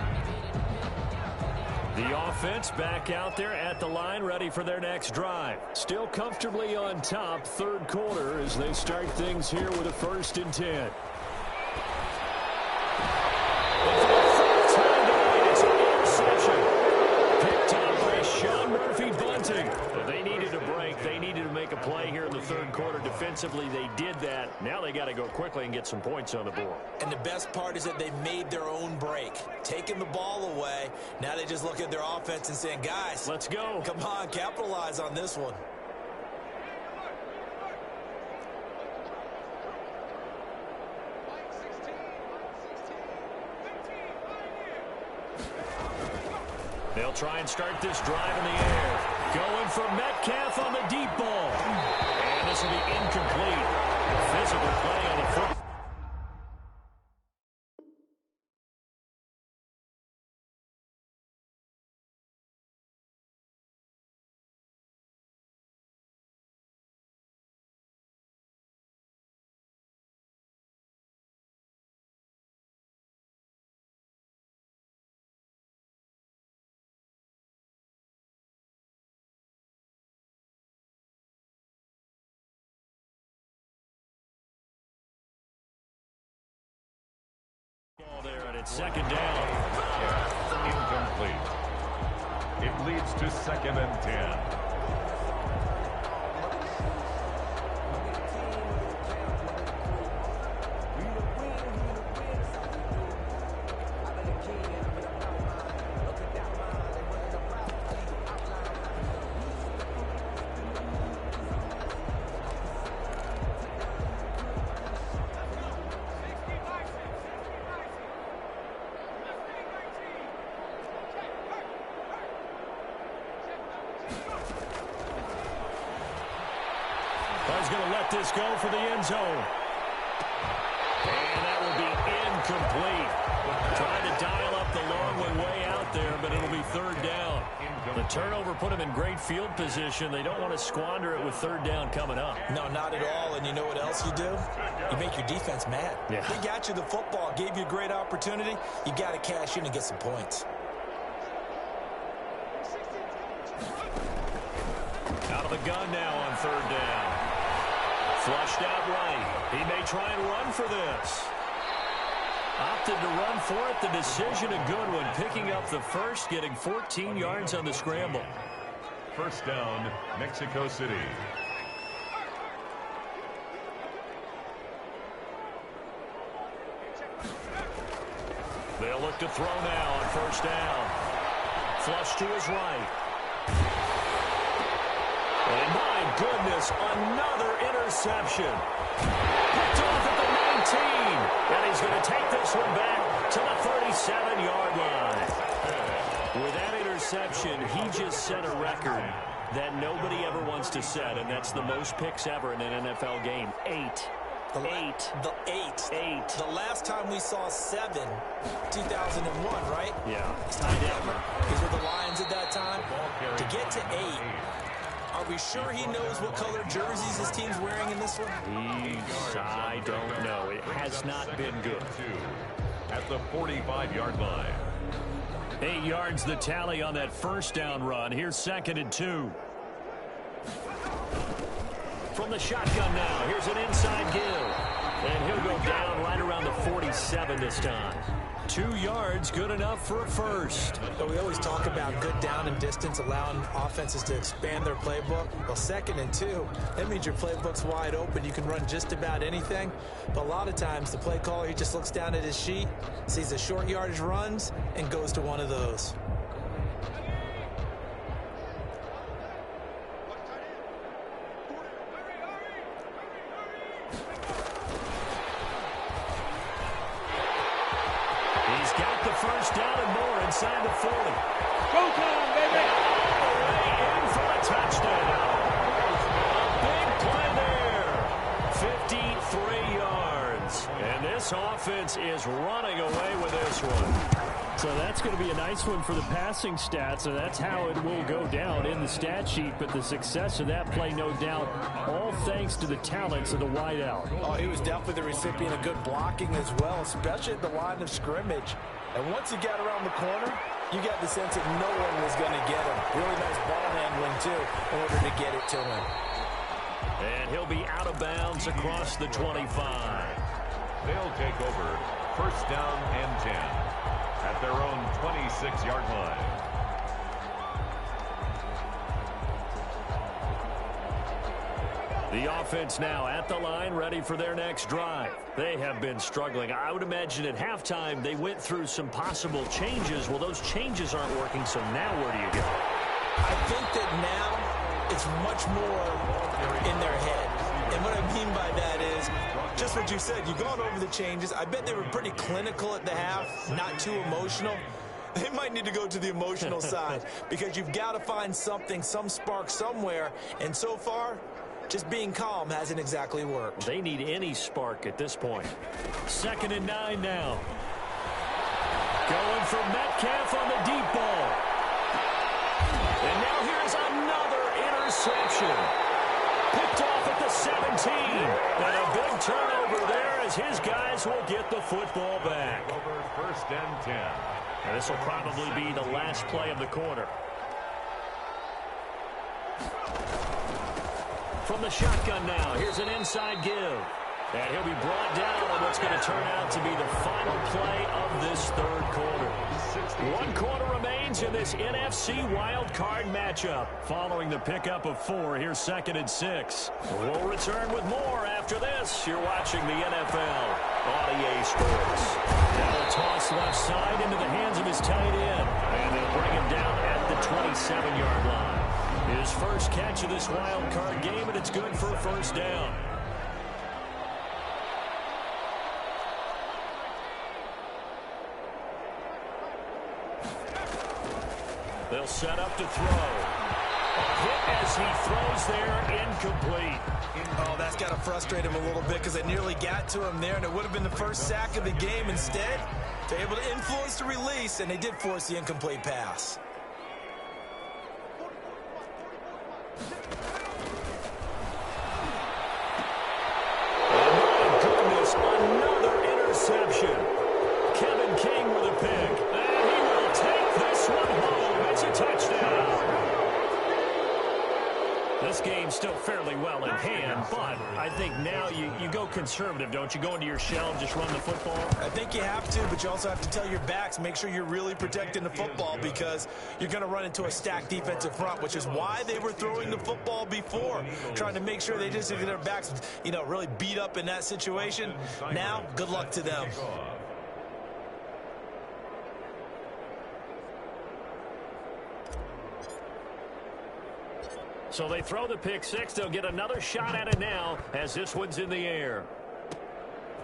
The offense back out there at the line, ready for their next drive. Still comfortably on top, third quarter, as they start things here with a 1st and 10. It's an interception. Picked up by Sean Murphy-Bunting. They needed a break. They needed to make a play here in the third quarter. Defensively, they did that. Now they got to go quickly and get some points on the board. And the best part is that they made their own break. Taking the ball away. Now they just look at their offense and saying, guys, let's go. Come on, capitalize on this one. They'll try and start this drive in the air. Going for Metcalf on the deep ball. And this will be incomplete. Physical play on the foot. There, and it's 2nd down. Incomplete. It leads to 2nd and 10. He's going to let this go for the end zone. And that will be incomplete. Trying to dial up the long way out there, but it'll be 3rd down. The turnover put them in great field position. They don't want to squander it with third down coming up. No, not at all. And you know what else you do? You make your defense mad. Yeah. They got you the football, gave you a great opportunity. You got to cash in and get some points. Out of the gun now on third down. Flushed out right. He may try and run for this. Opted to run for it. The decision a good one. Picking up the first, getting 14 yards on the scramble. First down, Mexico City. They'll look to throw now on first down. Flush to his right. And my goodness, another interception. Picked off at the 19. And he's going to take this one back to the 37-yard line. With that interception, he just set a record that nobody ever wants to set, and that's the most picks ever in an NFL game. 8. The eight. The last time we saw 7, 2001, right? Yeah. It's time ever. These were the Lions at that time. To get to 8, are we sure he knows what color jerseys his team's wearing in this one? I don't know. It has not been good. At the 45-yard line. 8 yards the tally on that first down run. Here's 2nd and 2. From the shotgun now, here's an inside give. And he'll go down right around the 47 this time. 2 yards, good enough for a first. So we always talk about good down and distance, allowing offenses to expand their playbook. Well, 2nd and 2, that means your playbook's wide open. You can run just about anything. But a lot of times, the play caller, he just looks down at his sheet, sees the short yardage runs, and goes to one of those. First down and more inside the 40. Go time, baby! Away in for a touchdown. A big play there. 53 yards. And this offense is running away with this one. So that's going to be a nice one for the passing stats, and that's how it will go down in the stat sheet. But the success of that play, no doubt, all thanks to the talents of the wideout. Oh, he was definitely the recipient of good blocking as well, especially at the line of scrimmage. And once he got around the corner, you got the sense that no one was going to get him. Really nice ball handling, too, in order to get it to him. And he'll be out of bounds across the 25. They'll take over first down and 10 at their own 26-yard line. The offense now at the line, ready for their next drive. They have been struggling. I would imagine at halftime they went through some possible changes. Well, those changes aren't working, so now where do you go? I think that now it's much more in their head. And what I mean by that is just what you said. You've gone over the changes. I bet they were pretty clinical at the half, not too emotional. They might need to go to the emotional side because you've got to find something, some spark somewhere. And so far, just being calm hasn't exactly worked. They need any spark at this point. 2nd and 9 now. Going for Metcalf on the deep ball. And now here's another interception. Picked off at the 17. And a big turnover there as his guys will get the football back. Over first and 10. And this will probably be the last play of the quarter. From the shotgun now, here's an inside give. And he'll be brought down on what's going to turn out to be the final play of this third quarter. 1 quarter remains in this NFC wild card matchup. Following the pickup of 4, here's 2nd and 6. We'll return with more after this. You're watching the NFL on EA Sports. Now a toss left side into the hands of his tight end. And they'll bring him down at the 27-yard line. His first catch of this wild card game, and it's good for a first down. They'll set up to throw. A hit as he throws there, incomplete. Oh, that's got to frustrate him a little bit because they nearly got to him there, and it would have been the first sack of the game. Instead, they're able to influence the release, and they did force the incomplete pass. you go conservative, don't you? Go into your shell and just run the football? I think you have to, but you also have to tell your backs, make sure you're really protecting the football because you're going to run into a stacked defensive front, which is why they were throwing the football before, trying to make sure they just get their backs, really beat up in that situation. Now, good luck to them. So they throw the pick six. They'll get another shot at it now as this one's in the air.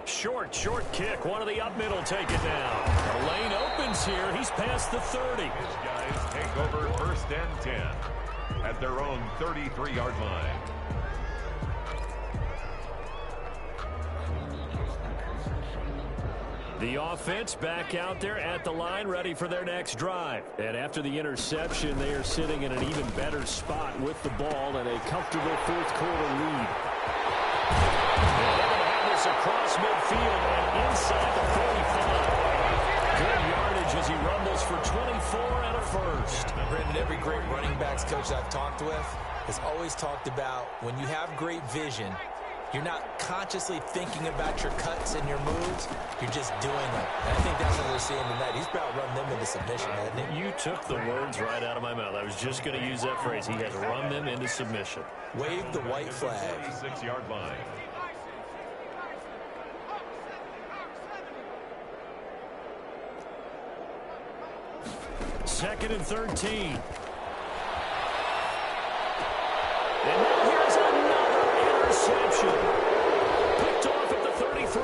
Short kick. One of the up middle take it down. The lane opens here. He's past the 30. These guys take over 1st and 10 at their own 33-yard line. The offense back out there at the line, ready for their next drive. And after the interception, they are sitting in an even better spot with the ball and a comfortable fourth-quarter lead. And they're going to have this across midfield and inside the 45. Good yardage as he rumbles for 24 and a first. Brandon, every great running backs coach I've talked with has always talked about when you have great vision, you're not consciously thinking about your cuts and your moves. You're just doing them. And I think that's what we're seeing tonight. He's about run them into submission, hasn't he? You took the words right out of my mouth. I was just going to use that phrase. He has run them into submission. Wave the white flag. 6-yard line. Second and 13. And now here's another interception. Picked off at the 33.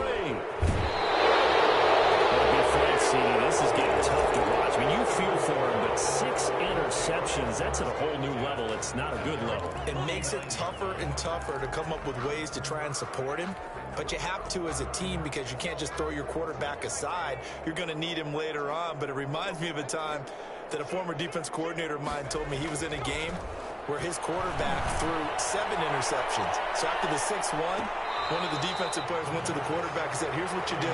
Well, be frank, CD, this is getting tough to watch. I mean, you feel for him, but 6 interceptions, that's at a whole new level. It's not a good level. It makes it tougher and tougher to come up with ways to try and support him. But you have to as a team because you can't just throw your quarterback aside. You're going to need him later on. But it reminds me of a time that a former defense coordinator of mine told me he was in a game where his quarterback threw 7 interceptions. So after the 6th one of the defensive players went to the quarterback and said, here's what you do.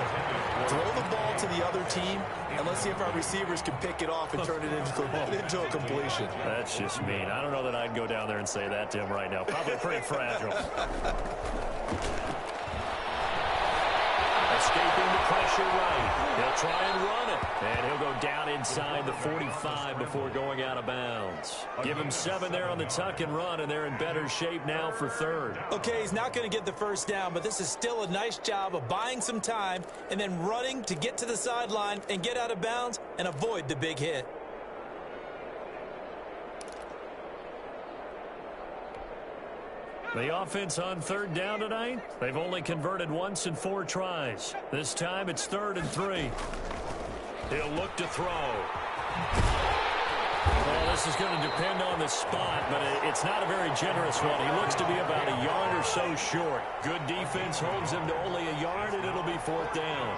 Throw the ball to the other team, and let's see if our receivers can pick it off and turn it into a completion. That's just mean. I don't know that I'd go down there and say that to him right now. Probably pretty fragile. Escaping the pressure right. He'll try and run it. And he'll go down inside the 45 before going out of bounds. Give him 7 there on the tuck and run, and they're in better shape now for third. Okay, he's not going to get the first down, but this is still a nice job of buying some time and then running to get to the sideline and get out of bounds and avoid the big hit. The offense on third down tonight, they've only converted once in 4 tries. This time it's 3rd and 3. He'll look to throw. Well, this is going to depend on the spot, but it's not a very generous one. He looks to be about a yard or so short. Good defense holds him to only a yard, and it'll be 4th down.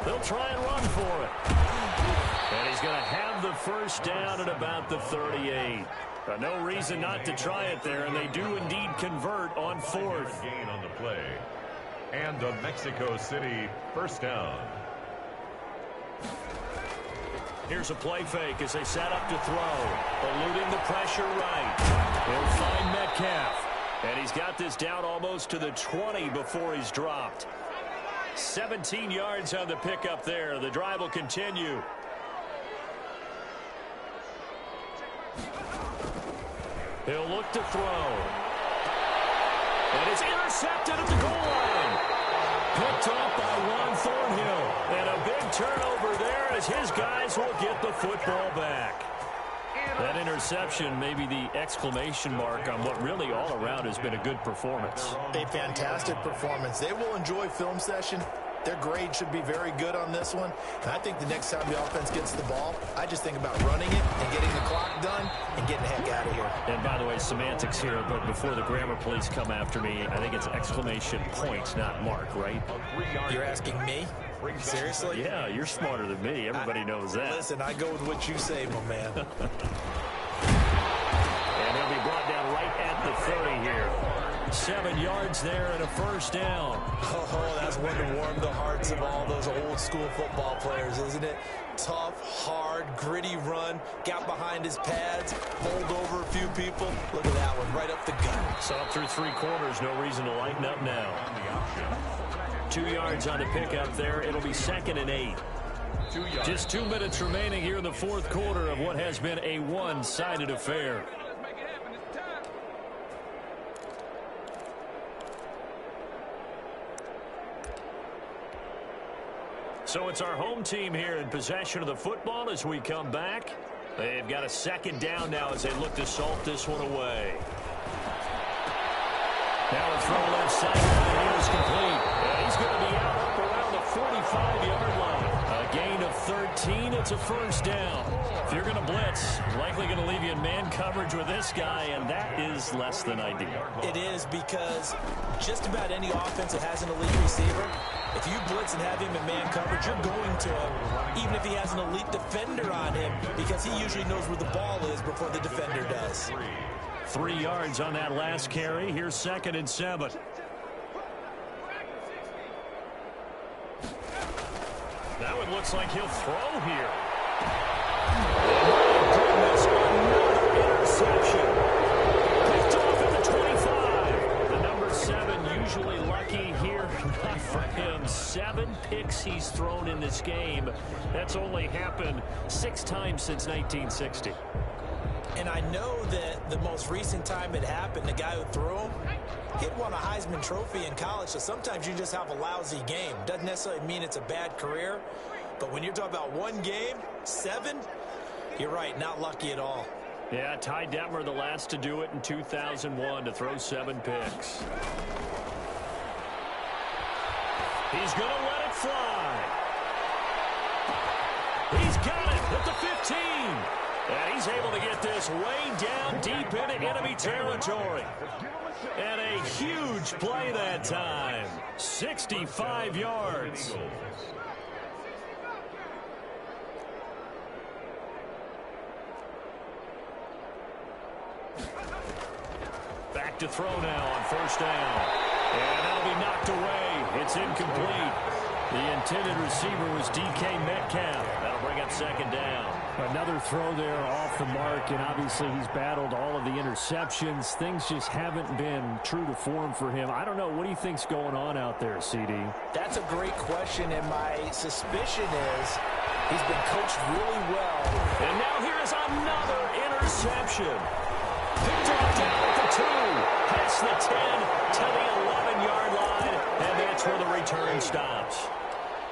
They'll try and run for it. And he's going to have the first down at about the 38. No reason not to try it there, and they do indeed convert on 4th. Gain on the play. And a Mexico City first down. Here's a play fake as they set up to throw. Eluding the pressure right. He'll find Metcalf. And he's got this down almost to the 20 before he's dropped. 17 yards on the pickup there. The drive will continue. He'll look to throw. And it's intercepted at the goal line. Picked off by Juan Thornhill. And a big turnover there as his guys will get the football back. That interception may be the exclamation mark on what really all around has been a good performance. A fantastic performance. They will enjoy film session. Their grade should be very good on this one. And I think the next time the offense gets the ball, I just think about running it and getting the clock done and getting the heck out of here. And by the way, semantics here, but before the grammar police come after me, I think it's exclamation point, not mark, right? You're asking me? Seriously? Yeah, you're smarter than me. Everybody knows that. Listen, I go with what you say, my man. And he'll be brought down right at the 30 here. 7 yards there and a first down. Oh, that's one to warm the hearts of all those old school football players, isn't it? Tough, hard, gritty run, got behind his pads, bowled over a few people. Look at that one, right up the gut. So up through 3 quarters, no reason to lighten up now. 2 yards on the pickup there. It'll be 2nd and 8. Just 2 minutes remaining here in the 4th quarter of what has been a one-sided affair. So it's our home team here in possession of the football as we come back. They've got a 2nd down now as they look to salt this one away. Now a throw left sideline. He is complete. And he's going to be out up around the 45-yard line. A gain of 13. It's a first down. If you're going to blitz, likely going to leave you in man coverage with this guy, and that is less than ideal. It is, because just about any offense that has an elite receiver, if you blitz and have him in man coverage, you're going to him, even if he has an elite defender on him, because he usually knows where the ball is before the defender does. 3 yards on that last carry. Here's 2nd and 7. That one looks like he'll throw here. Oh, my goodness, another interception. Picked off at the 25. The number 7 usually lucky here. Not for him. 7 picks he's thrown in this game. That's only happened 6 times since 1960. And I know that the most recent time it happened, the guy who threw him, he'd won a Heisman Trophy in college, so sometimes you just have a lousy game. Doesn't necessarily mean it's a bad career, but when you're talking about one game, 7, you're right, not lucky at all. Yeah, Ty Detmer, the last to do it in 2001, to throw 7 picks. He's going to let it fly. He's got it at the 15. And he's able to get this way down deep into enemy territory. And a huge play that time. 65 yards. Back to throw now on first down. And that'll be knocked away. It's incomplete. The intended receiver was DK Metcalf. That'll bring up 2nd down. Another throw there off the mark, and obviously he's battled all of the interceptions. Things just haven't been true to form for him. I don't know. What do you think's going on out there, CD? That's a great question, and my suspicion is he's been coached really well. And now here's another interception. Picked off down at the 2, past the 10 to the 11-yard line, and that's where the return stops.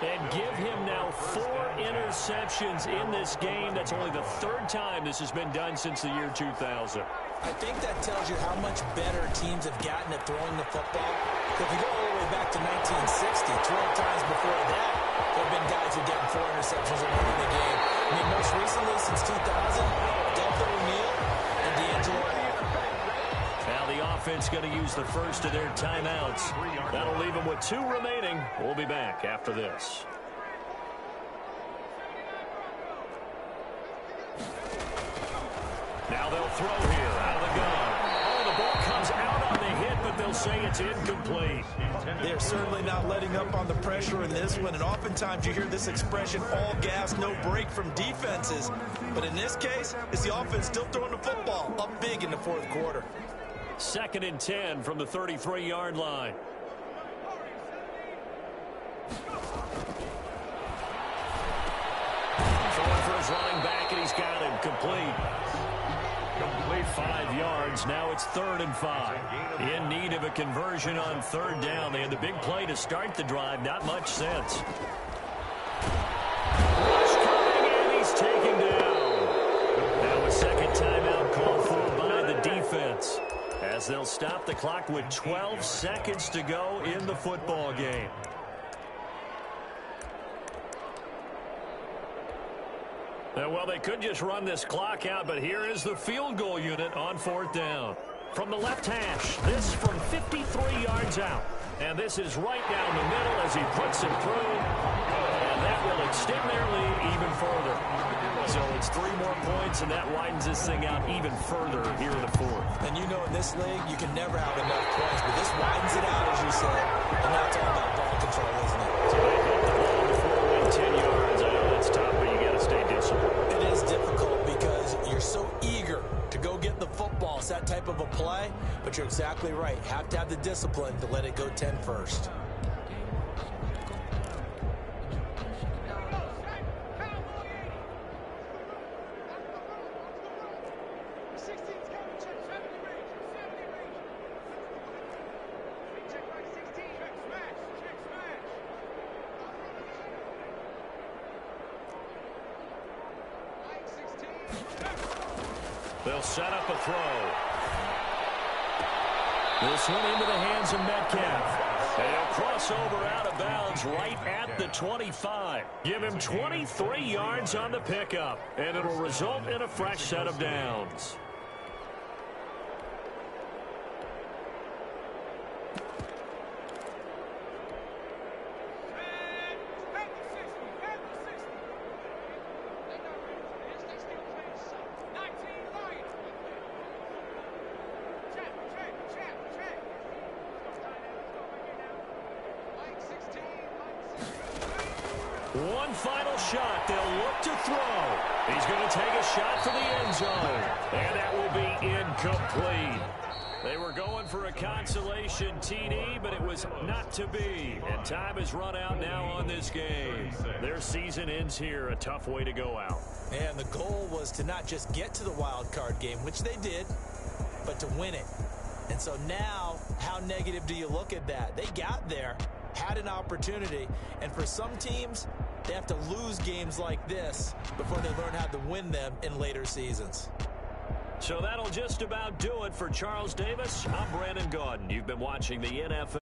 And give him now 4 interceptions in this game. That's only the 3rd time this has been done since the year 2000. I think that tells you how much better teams have gotten at throwing the football. If you go all the way back to 1960, 12 times before that, there have been guys who are getting 4 interceptions and winning the game. I mean, most recently, since 2000, Delta O'Neal and D'Angelo. Now the offense going to use the first of their timeouts. That'll leave them with 2 remaining. We'll be back after this. Now they'll throw here out of the gun. Oh, the ball comes out on the hit, but they'll say it's incomplete. They're certainly not letting up on the pressure in this one, and oftentimes you hear this expression, all gas, no break from defenses. But in this case, it's the offense still throwing the football up big in the 4th quarter. 2nd and 10 from the 33-yard line. Throwing for his running back, and he's got him complete. Complete 5 yards. Now it's 3rd and 5. In need of a conversion on 3rd down. They had the big play to start the drive. Not much sense. Rush coming, and he's taken down. Now a 2nd timeout called for by the defense, as they'll stop the clock with 12 seconds to go in the football game. Well, they could just run this clock out, but here is the field goal unit on 4th down. From the left hash, this from 53 yards out. And this is right down the middle as he puts it through. And that will extend their lead even further. So it's 3 more points, and that widens this thing out even further here in the fourth. And you know in this league, you can never have enough points, but this widens it out, as you said. And now it's all about ball control, isn't it? So they hit the ball before win 10 yards. I know that's tough, but you got to stay disciplined. It is difficult because you're so eager to go get the football. It's that type of a play, but you're exactly right. Have to have the discipline to let it go 10 first. They'll set up a throw. This one into the hands of Metcalf. And he'll cross over out of bounds right at the 25. Give him 23 yards on the pickup, and it'll result in a fresh set of downs. One final shot. They'll look to throw. He's going to take a shot for the end zone. And that will be incomplete. They were going for a consolation TD, but it was not to be. And time has run out now on this game. Their season ends here. A tough way to go out. And the goal was to not just get to the wild card game, which they did, but to win it. And so now, how negative do you look at that? They got there, had an opportunity, and for some teams, they have to lose games like this before they learn how to win them in later seasons. So that'll just about do it for Charles Davis. I'm Brandon Gaudin. You've been watching the NFL.